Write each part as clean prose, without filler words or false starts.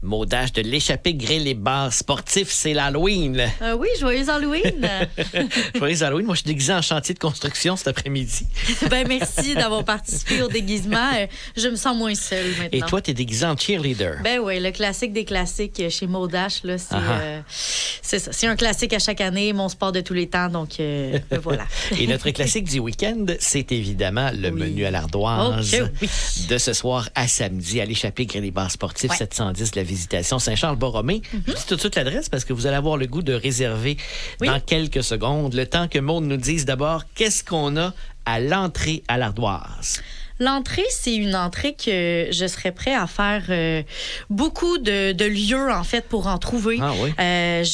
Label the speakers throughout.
Speaker 1: Maud H de l'échappée grill et bar sportif, c'est l'Halloween.
Speaker 2: Oui, joyeux Halloween.
Speaker 1: Joyeux Halloween. Moi, je suis déguisée en chantier de construction cet après-midi.
Speaker 2: Ben merci d'avoir participé au déguisement. Je me sens moins seule maintenant.
Speaker 1: Et toi, t'es déguisée en cheerleader.
Speaker 2: Ben oui, le classique des classiques chez Maud H, là, c'est ça. C'est un classique à chaque année, mon sport de tous les temps, donc voilà.
Speaker 1: Et notre classique du week-end, c'est évidemment le menu à l'ardoise de ce soir à samedi à l'échappée grill et bar sportif 710 de la Visitation Saint-Charles-Borromée. Je dis tout de suite l'adresse parce que vous allez avoir le goût de réserver dans quelques secondes. Le temps que Maud nous dise d'abord qu'est-ce qu'on a à l'entrée à l'ardoise.
Speaker 2: L'entrée, c'est une entrée que je serais prêt à faire beaucoup de lieux, en fait, pour en trouver.
Speaker 1: Ah oui?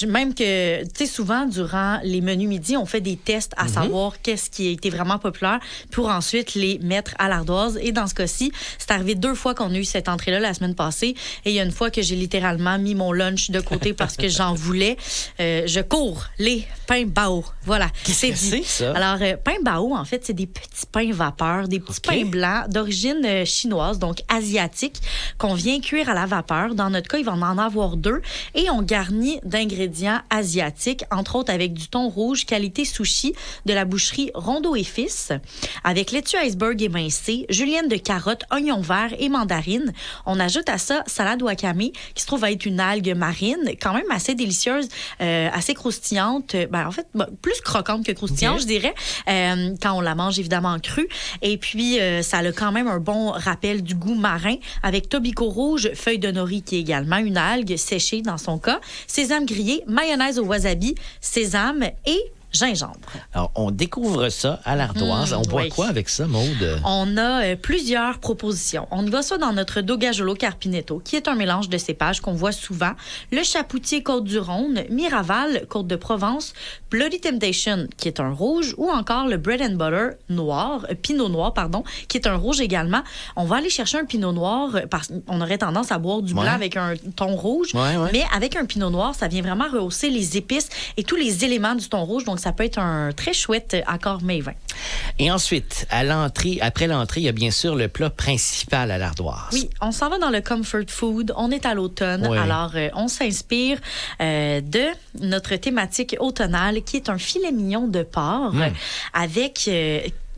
Speaker 2: Même que, tu sais, souvent, durant les menus midi, on fait des tests à savoir qu'est-ce qui a été vraiment populaire pour ensuite les mettre à l'ardoise. Et dans ce cas-ci, c'est arrivé 2 fois qu'on a eu cette entrée-là la semaine passée. Et il y a une fois que j'ai littéralement mis mon lunch de côté parce que j'en voulais. Je cours les pains bao. Voilà.
Speaker 1: Qu'est-ce que c'est, ça?
Speaker 2: Alors, pains bao, en fait, c'est des petits pains vapeur, des petits pains blancs d'origine chinoise, donc asiatique, qu'on vient cuire à la vapeur. Dans notre cas, il va en avoir 2. Et on garnit d'ingrédients asiatiques, entre autres avec du thon rouge, qualité sushi, de la boucherie Rondeau et Fils, avec laitue iceberg émincée, julienne de carottes, oignons verts et mandarines. On ajoute à ça salade wakame, qui se trouve être une algue marine, quand même assez délicieuse, assez croustillante. En fait, plus croquante que croustillante, je dirais, quand on la mange évidemment crue. Et puis, ça a quand même un bon rappel du goût marin avec tobiko rouge, feuille de nori qui est également une algue séchée dans son cas, sésame grillé, mayonnaise au wasabi, sésame et gingembre.
Speaker 1: Alors, on découvre ça à l'ardoise. On boit quoi avec ça, Maude?
Speaker 2: On a plusieurs propositions. On y va soit dans notre Dogajolo Carpinetto, qui est un mélange de cépages qu'on voit souvent, le Chapoutier Côte-du-Rhône, Miraval, Côte-de-Provence, Bloody Temptation, qui est un rouge, ou encore le Bread and Butter noir, Pinot Noir, pardon, qui est un rouge également. On va aller chercher un Pinot Noir, parce qu'on aurait tendance à boire du blanc avec un thon rouge, mais avec un Pinot Noir, ça vient vraiment rehausser les épices et tous les éléments du thon rouge, donc ça peut être un très chouette accord mets vin.
Speaker 1: Et ensuite, après l'entrée, il y a bien sûr le plat principal à l'ardoise.
Speaker 2: Oui, on s'en va dans le comfort food. On est à l'automne, alors on s'inspire de notre thématique automnale qui est un filet mignon de porc avec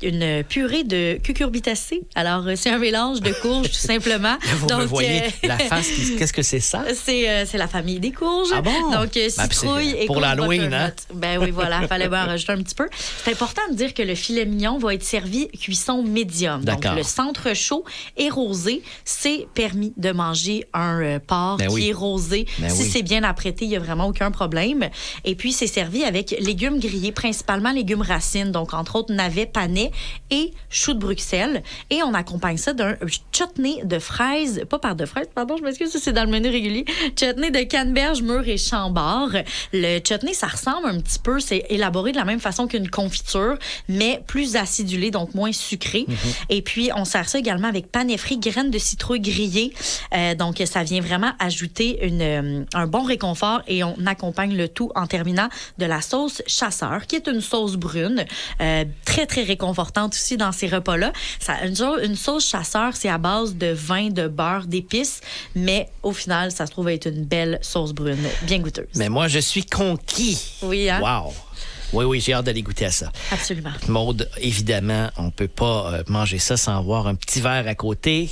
Speaker 2: une purée de cucurbitacées. Alors, c'est un mélange de courges, tout simplement.
Speaker 1: Vous me voyez la face. Qu'est-ce que c'est ça?
Speaker 2: C'est la famille des courges.
Speaker 1: Ah bon?
Speaker 2: Donc, citrouille et
Speaker 1: pour l'Halloween, hein?
Speaker 2: Ben oui, voilà. Il fallait bien en rajouter un petit peu. C'est important de dire que le filet mignon va être servi cuisson médium. Donc, le centre chaud et rosé, c'est permis de manger un porc qui est rosé. Si c'est bien apprêté, il n'y a vraiment aucun problème. Et puis, c'est servi avec légumes grillés, principalement légumes racines. Donc, entre autres, navets, panais et choux de Bruxelles. Et on accompagne ça d'un chutney de fraises, pas par de fraises, pardon, je m'excuse, c'est dans le menu régulier. Chutney de canneberge, mûre et chambord. Le chutney, ça ressemble un petit peu, c'est élaboré de la même façon qu'une confiture, mais plus acidulé, donc moins sucré. Et puis, on sert ça également avec panais frits, graines de citrouille grillées. Donc, ça vient vraiment ajouter un bon réconfort et on accompagne le tout en terminant de la sauce chasseur, qui est une sauce brune, très, très réconfortante aussi dans ces repas-là. Une sauce chasseur, c'est à base de vin, de beurre, d'épices, mais au final, ça se trouve être une belle sauce brune, bien goûteuse.
Speaker 1: Mais moi, je suis conquis.
Speaker 2: Oui, hein?
Speaker 1: Wow! Oui, j'ai hâte d'aller goûter à ça.
Speaker 2: Absolument.
Speaker 1: Maude, évidemment, on ne peut pas manger ça sans avoir un petit verre à côté.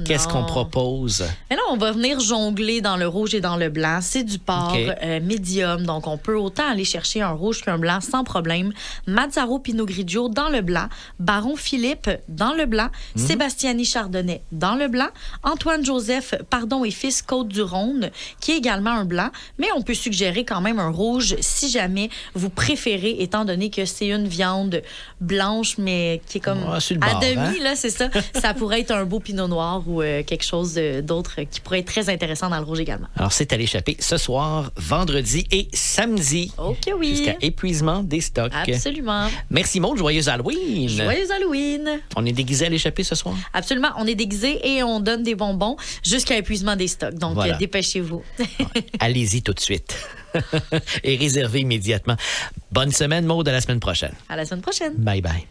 Speaker 1: Qu'est-ce qu'on propose?
Speaker 2: Mais là, on va venir jongler dans le rouge et dans le blanc. C'est du porc médium, donc on peut autant aller chercher un rouge qu'un blanc sans problème. Mazzaro Pinot Grigio dans le blanc, Baron Philippe dans le blanc, Sébastiani Chardonnay dans le blanc, Antoine Joseph Pardon et Fils Côte-du-Rhône, qui est également un blanc, mais on peut suggérer quand même un rouge si jamais vous préférez, étant donné que c'est une viande blanche, mais qui est comme à demi, là, c'est ça. Ça pourrait être un beau Pinot Noir ou quelque chose d'autre qui pourrait être très intéressant dans le rouge également.
Speaker 1: Alors, c'est à l'échappée ce soir, vendredi et samedi.
Speaker 2: OK, oui.
Speaker 1: Jusqu'à épuisement des stocks.
Speaker 2: Absolument.
Speaker 1: Merci, Maud. Joyeux Halloween.
Speaker 2: Joyeux Halloween.
Speaker 1: On est déguisés à l'échappée ce soir?
Speaker 2: Absolument. On est déguisés et on donne des bonbons jusqu'à épuisement des stocks. Donc, dépêchez-vous.
Speaker 1: Allez-y tout de suite. Et réservez immédiatement. Bonne semaine, Maud. À la semaine prochaine.
Speaker 2: À la semaine prochaine.
Speaker 1: Bye bye.